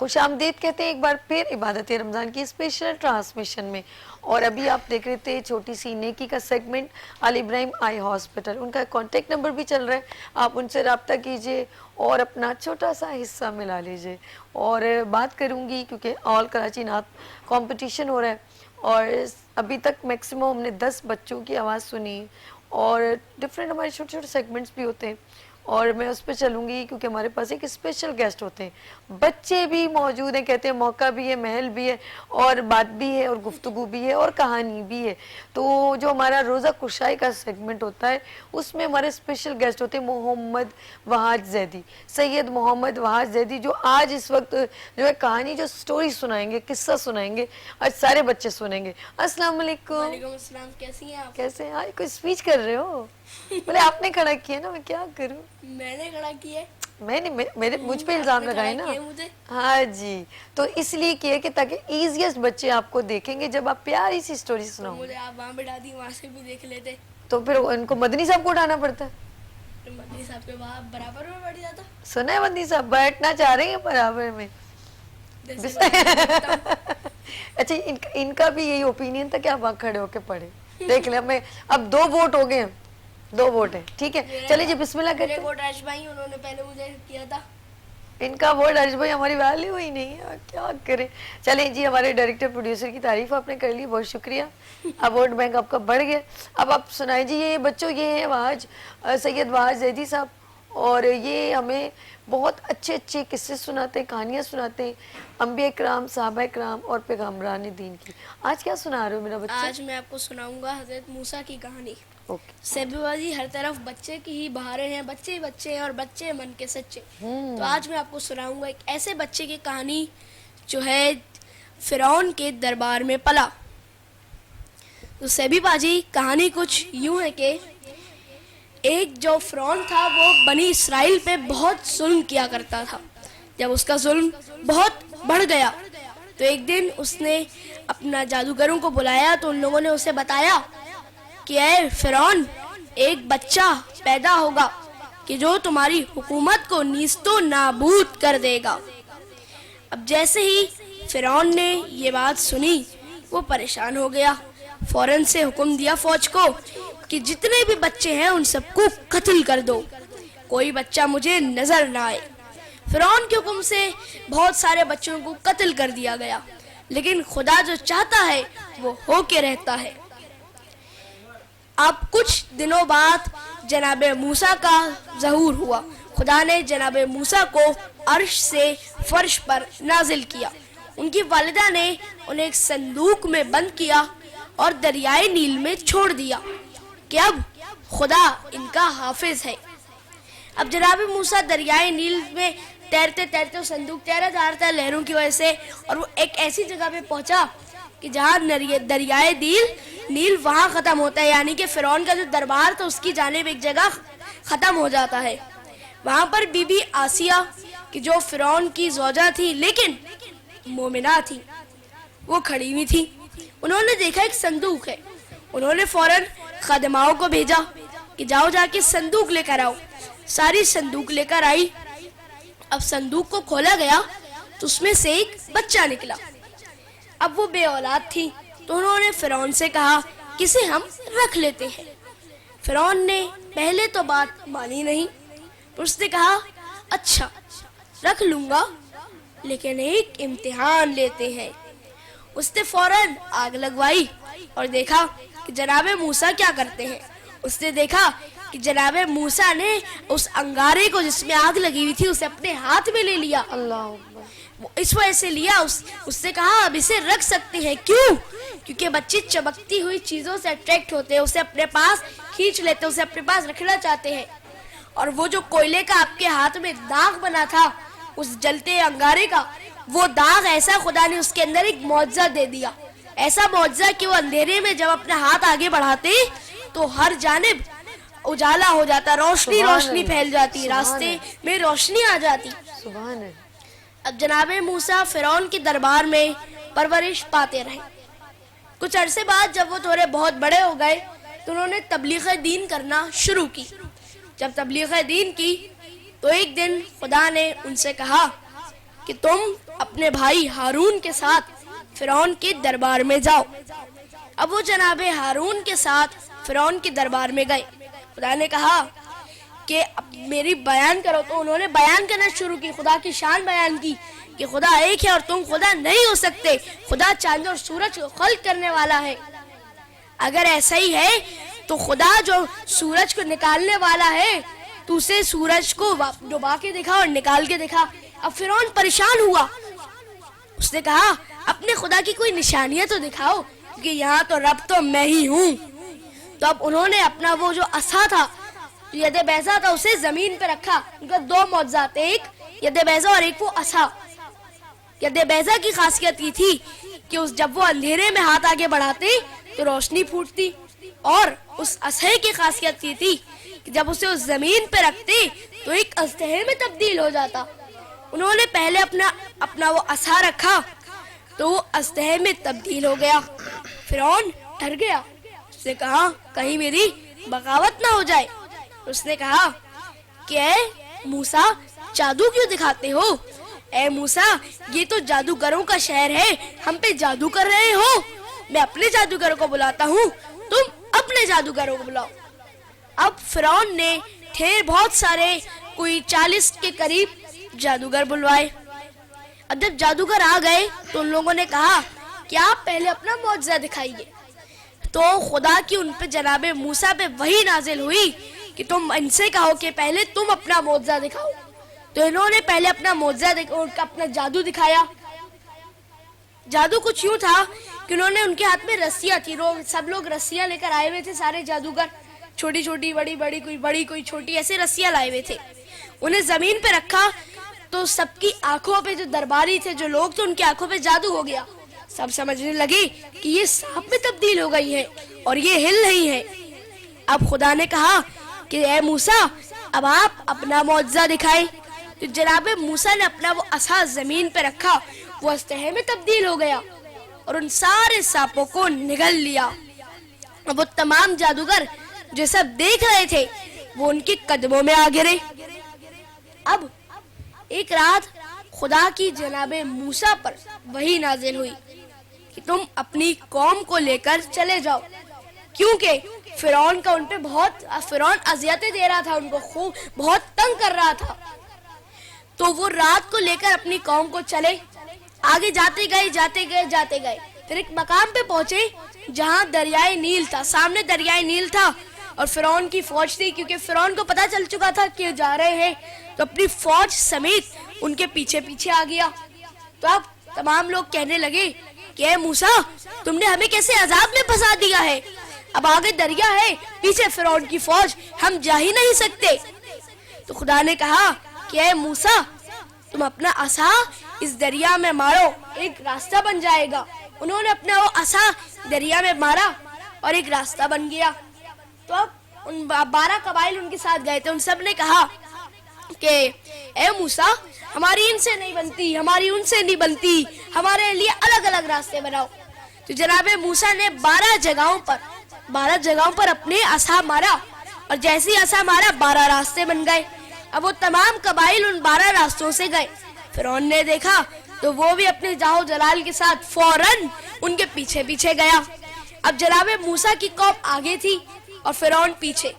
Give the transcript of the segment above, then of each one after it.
خوش آمدید کہتے ہیں ایک بار پھر عبادت رمضان کی اسپیشل ٹرانسمیشن میں. اور ابھی آپ دیکھ رہے تھے چھوٹی سی نیکی کا سیگمنٹ علی ابراہیم آئی ہاسپٹل. ان کا کانٹیکٹ نمبر بھی چل رہا ہے, آپ ان سے رابطہ کیجئے اور اپنا چھوٹا سا حصہ ملا لیجئے. اور بات کروں گی کیونکہ آل کراچی نعت کمپٹیشن ہو رہا ہے اور ابھی تک میکسیمم ہم نے 10 بچوں کی آواز سنی اور ڈفرینٹ ہمارے چھوٹے چھوٹے سیگمنٹس بھی ہوتے ہیں اور میں اس پہ چلوں گی کیونکہ ہمارے پاس ایک اسپیشل گیسٹ ہوتے ہیں. بچے بھی موجود ہیں, کہتے ہیں موقع بھی ہے, محل بھی ہے اور بات بھی ہے اور گفتگو بھی ہے اور کہانی بھی ہے. تو جو ہمارا روزہ کشائی کا سیگمنٹ ہوتا ہے اس میں ہمارے اسپیشل گیسٹ ہوتے ہیں محمد وحاج زیدی, سید محمد وحاج زیدی, جو آج اس وقت جو ہے کہانی جو سٹوری سنائیں گے, قصہ سنائیں گے, آج سارے بچے سنیں گے. السلام علیکم. وعلیکم السلام. کیسی ہیں آپ؟ کیسے ہیں؟ کوئی اسپیچ کر رہے ہو؟ بولے آپ نے کھڑا کیا نا, میں کیا کروں. میں نے کھڑا کیا. میں نے مجھ پہ الزام لگائے نا. ہاں جی, تو اس لیے کیا کہ تاکہ ایزیسٹ بچے آپ کو دیکھیں گے جب آپ پیاری سی سٹوری سناؤ. مجھے آپ وہاں بٹھا دی, وہاں سے بھی دیکھ لیتے. تو پھر ان کو مدنی صاحب کو اٹھانا پڑتا ہے. مدنی صاحب کے وہاں برابر میں بیٹھ جاتا. سنا ہے مدنی صاحب بیٹھنا چاہ رہے ہیں برابر میں. اچھا, ان کا بھی یہی اوپینین تھا کہ آپ وہاں کھڑے ہو کے پڑھے. دیکھ لیں میں اب 2 ووٹ ہو گئے ہیں, 2 ووٹ ہیں, ٹھیک ہے. چلے جی بسم اللہ کرتے ہیں. ووٹ ارش بھائی انہوں نے پہلے مجھے کیا تھا. ان کا ووٹ ارش بھائی ہماری ویلیو ہی نہیں ہے, کیا کریں. چلیں جی, ہمارے ڈائریکٹر پروڈیوسر کی تعریف آپ نے کر لی, بہت شکریہ. اب ووٹ بینک آپ کا بڑھ گیا. اب آپ سنائیں جی. یہ بچوں یہ ہیں وحاج سید وحاج زیدی صاحب, اور یہ ہمیں بہت اچھے اچھے قصے سناتے ہیں, کہانیاں سناتے ہیں انبیاء کرام, صحابہ کرام اور پیغمبران دین کی. آج کیا سنا رہے ہو میرا بچہ؟ آج میں آپ کو سناؤں گا حضرت موسیٰ کی کہانی. اوکے. بازی ہر طرف بچے کی ہی بہاریں ہیں, بچے ہی بچے ہیں اور بچے من کے سچے. تو آج میں آپ کو سناؤں گا ایک ایسے بچے کی کہانی جو ہے فرعون کے دربار میں پلا. تو سیبی باجی کہانی کچھ یوں ہے کہ ایک جو فرعون تھا وہ بنی اسرائیل پہ بہت ظلم کیا کرتا تھا. جب اس کا ظلم بہت بڑھ گیا تو ایک دن اس نے اپنا جادوگروں کو بلایا تو ان لوگوں نے اسے بتایا کہ اے فرعون, ایک بچہ پیدا ہوگا کہ جو تمہاری حکومت کو نیست و نابود کر دے گا. اب جیسے ہی فرعون نے یہ بات سنی وہ پریشان ہو گیا. فوراً سے حکم دیا فوج کو کہ جتنے بھی بچے ہیں ان سب کو قتل کر دو, کوئی بچہ مجھے نظر نہ آئے. فرعون کے حکم سے بہت سارے بچوں کو قتل کر دیا گیا, لیکن خدا جو چاہتا ہے وہ ہو کے رہتا ہے. اب کچھ دنوں بعد جناب موسیٰ کا ظہور ہوا. خدا نے جناب موسیٰ کو عرش سے فرش پر نازل کیا. ان کی والدہ نے انہیں ایک صندوق میں بند کیا اور دریائے نیل میں چھوڑ دیا کہ اب خدا ان کا حافظ ہے. اب جناب موسیٰ دریائے نیل میں تیرتے تیرتے صندوق تیرا جا رہا تھا لہروں کی وجہ سے, اور وہ ایک ایسی جگہ پہ پہنچا کہ جہاں دریائے نیل وہاں ختم ہوتا ہے, یعنی کہ فرعون کا جو دربار تھا اس کی جانب ایک جگہ ختم ہو جاتا ہے. وہاں پر بی بی آسیہ کہ جو فرعون کی زوجہ تھی لیکن مومنہ تھی, وہ کھڑی ہوئی تھی. انہوں نے دیکھا ایک صندوق ہے. انہوں نے فوراً خادماؤں کو بھیجا کہ جاؤ جا کے صندوق لے کر آؤ. ساری صندوق لے کر آئی. اب صندوق کو کھولا گیا تو اس میں سے ایک بچہ نکلا. اب وہ بے اولاد تھی تو انہوں نے فرعون سے کہا کسے ہم رکھ لیتے ہیں. فرعون نے پہلے تو بات مانی نہیں, پھر اس نے کہا اچھا رکھ لوں گا لیکن ایک امتحان لیتے ہیں. اس نے فوراً آگ لگوائی اور دیکھا کہ جناب موسیٰ کیا کرتے ہیں. اس نے دیکھا کہ جناب موسیٰ نے اس انگارے کو جس میں آگ لگی ہوئی تھی اسے اپنے ہاتھ میں لے لیا. اللہ, اس وجہ سے لیا. اس نے کہا اب اسے رکھ سکتے ہیں. کیوں؟ کیونکہ بچے چمکتی ہوئی چیزوں سے اٹریکٹ ہوتے ہیں, اسے اپنے پاس کھینچ لیتے ہیں, اسے اپنے پاس رکھنا چاہتے ہیں. اور وہ جو کوئلے کا آپ کے ہاتھ میں داغ بنا تھا اس جلتے انگارے کا, وہ داغ ایسا خدا نے اس کے اندر ایک معجزہ دے دیا. ایسا معجزہ کہ وہ اندھیرے میں جب اپنا ہاتھ آگے بڑھاتے تو ہر جانب اجالا ہو جاتا, روشنی پھیل جاتی, راستے میں روشنی آ جاتی. سبحان ہے. اب جناب موسیٰ فرعون کے دربار میں پرورش پاتے رہے. کچھ عرصے بعد جب وہ تھوڑے بہت بڑے ہو گئے تو انہوں نے تبلیغ دین کرنا شروع کی. جب تبلیغ دین کی تو ایک دن خدا نے ان سے کہا کہ تم اپنے بھائی ہارون کے ساتھ فرعون کے دربار میں جاؤ۔ اب وہ جناب ہارون کے ساتھ فرعون کے دربار میں گئے۔ خدا نے کہا کہ میری بیان کرو، تو انہوں نے بیان کرنا شروع کی، خدا کی شان بیان کی کہ خدا ایک ہے اور تم خدا نہیں ہو سکتے، خدا چاند اور سورج کو خلق کرنے والا ہے۔ اگر ایسا ہی ہے تو خدا جو سورج کو نکالنے والا ہے تو اسے سورج کو ڈبا کے دکھا اور نکال کے دکھا۔ اب فرعون پریشان ہوا، اس نے کہا اپنے خدا کی کوئی نشانیاں تو دکھاؤ، کہ یہاں تو رب تو میں ہی ہوں۔ تو اب انہوں نے اپنا وہ جو عصا تھا، ید بیضا تھا، اسے زمین پہ رکھا۔ ان کا دو معجزات، ایک ید بیضا اور ایک وہ عصا۔ ید بیضا کی خاصیت یہ تھی کہ جب وہ اندھیرے میں ہاتھ آگے بڑھاتے تو روشنی پھوٹتی، اور اس عصا کی خاصیت یہ تھی کہ جب اسے اس زمین پہ رکھتے تو ایک اژدہے میں تبدیل ہو جاتا۔ انہوں نے پہلے اپنا وہ عصا رکھا تو وہ اژدہے میں تبدیل ہو گیا۔ فرعون ڈر گیا، اس نے کہا کہیں میری بغاوت نہ ہو جائے۔ اس نے کہا کہ اے موسیٰ جادو کیوں دکھاتے ہو؟ اے موسیٰ یہ تو جادوگروں کا شہر ہے، ہم پہ جادو کر رہے ہو؟ میں اپنے جادوگروں کو بلاتا ہوں، تم اپنے جادوگروں کو بلاؤ۔ اب فرعون نے بہت سارے کوئی 40 کے قریب جادوگر بلوائے۔ اب جب جادوگر آ گئے تو ان لوگوں نے کہا کہ آپ پہلے اپنا معجزہ دکھائیے۔ تو خدا کی ان پہ جناب موسیٰ پہ وحی نازل ہوئی کہ تم ان سے کہو کہ پہلے تم اپنا معجزہ دکھاؤ۔ تو انہوں نے پہلے اپنا معجزہ اپنا جادو دکھایا۔ جادو کچھ یوں تھا کہ انہوں نے ان کے ہاتھ میں رسیاں تھی، سب لوگ رسیاں لے کر آئے ہوئے تھے، سارے جادوگر چھوٹی چھوٹی بڑی کوئی چھوٹی ایسے رسیاں لائے ہوئے تھے۔ انہیں زمین پہ رکھا تو سب کی آنکھوں پہ، جو درباری تھے، جو لوگ تھے، ان کی آنکھوں پہ جادو ہو گیا۔ سب سمجھنے لگے کہ یہ سانپ میں تبدیل ہو گئی ہے اور یہ ہل نہیں ہے۔ اب خدا نے کہا کہ اے موسیٰ اب آپ اپنا معجزہ دکھائیں۔ تو جناب موسیٰ نے اپنا وہ عصا زمین پہ رکھا، وہ اژدہے میں تبدیل ہو گیا اور ان سارے سانپوں کو نگل لیا۔ اب وہ تمام جادوگر جو سب دیکھ رہے تھے وہ ان کے قدموں میں آ گرے۔ اب ایک رات خدا کی جناب موسیٰ پر وحی نازل ہوئی کہ تم اپنی قوم کو لے کر چلے جاؤ، کیونکہ فرعون کا ان پہ فرعون اذیتیں دے رہا تھا، ان کو خوب بہت تنگ کر رہا تھا۔ تو وہ رات کو لے کر اپنی قوم کو چلے، آگے جاتے گئے، پھر ایک مقام پہ پہنچے جہاں دریائے نیل تھا، سامنے دریائے نیل تھا اور فرعون کی فوج تھی، کیونکہ فرعون کو پتا چل چکا تھا کہ جا رہے ہیں، تو اپنی فوج سمیت ان کے پیچھے آ گیا۔ تو اب تمام لوگ کہنے لگے کہ اے موسیٰ تم نے ہمیں کیسے عذاب میں پھنسا دیا ہے، اب آگے دریا ہے، پیچھے فرعون کی فوج، ہم جا ہی نہیں سکتے۔ تو خدا نے کہا کہ اے موسیٰ تم اپنا عصا اس دریا میں مارو، ایک راستہ بن جائے گا۔ انہوں نے اپنا وہ عصا دریا میں مارا اور ایک راستہ بن گیا۔ تو اب ان 12 قبائل ان کے ساتھ گئے تھے، ان سب نے کہا کہ اے موسیٰ ہماری ان سے نہیں بنتی، ہماری ان سے نہیں بنتی، ہمارے لیے الگ الگ راستے بناؤ۔ تو جناب موسیٰ نے 12 جگہوں پر اپنے عصا مارا، اور جیسے عصا مارا 12 راستے بن گئے۔ اب وہ تمام قبائل ان 12 راستوں سے گئے۔ فرعون نے دیکھا تو وہ بھی اپنے جاہو جلال کے ساتھ فوراً ان کے پیچھے گیا۔ اب جناب موسیٰ کی قوم آگے تھی اور فرعون پیچھے۔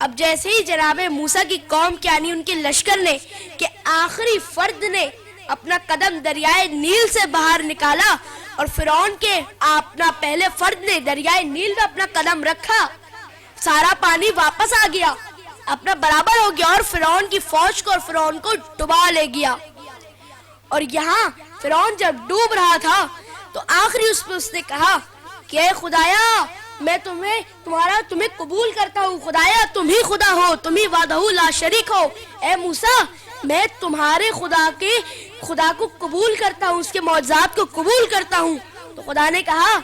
اب جیسے ہی جناب موسیٰ کی قوم کے یعنی ان کے لشکر نے کہ آخری فرد نے اپنا قدم دریائے نیل سے باہر نکالا اور فرعون کے اپنا پہلے فرد نے دریائے نیل میں اپنا قدم رکھا، سارا پانی واپس آ گیا، اپنا برابر ہو گیا اور فرعون کی فوج کو اور فرعون کو ڈبا لے گیا۔ اور یہاں فرعون جب ڈوب رہا تھا تو آخری اس نے کہا کہ اے خدایا میں تمہیں قبول کرتا ہوں، خدایا تم ہی خدا ہو، تم ہی وحدہ لا شریک ہو۔ اے موسیٰ میں تمہارے خدا کو قبول کرتا ہوں، اس کے معجزات کو قبول کرتا ہوں۔ تو خدا نے کہا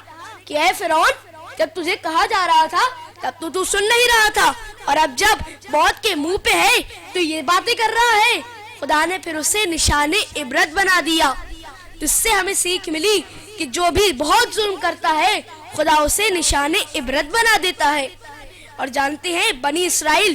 کہ اے فرعون جب تجھے کہا جا رہا تھا تب تو سن نہیں رہا تھا، اور اب جب موت کے منہ پہ ہے تو یہ باتیں کر رہا ہے۔ خدا نے پھر اسے نشان عبرت بنا دیا۔ اس سے ہمیں سیکھ ملی کہ جو بھی بہت ظلم کرتا ہے خدا اسے نشان عبرت بنا دیتا ہے۔ اور جانتے ہیں بنی اسرائیل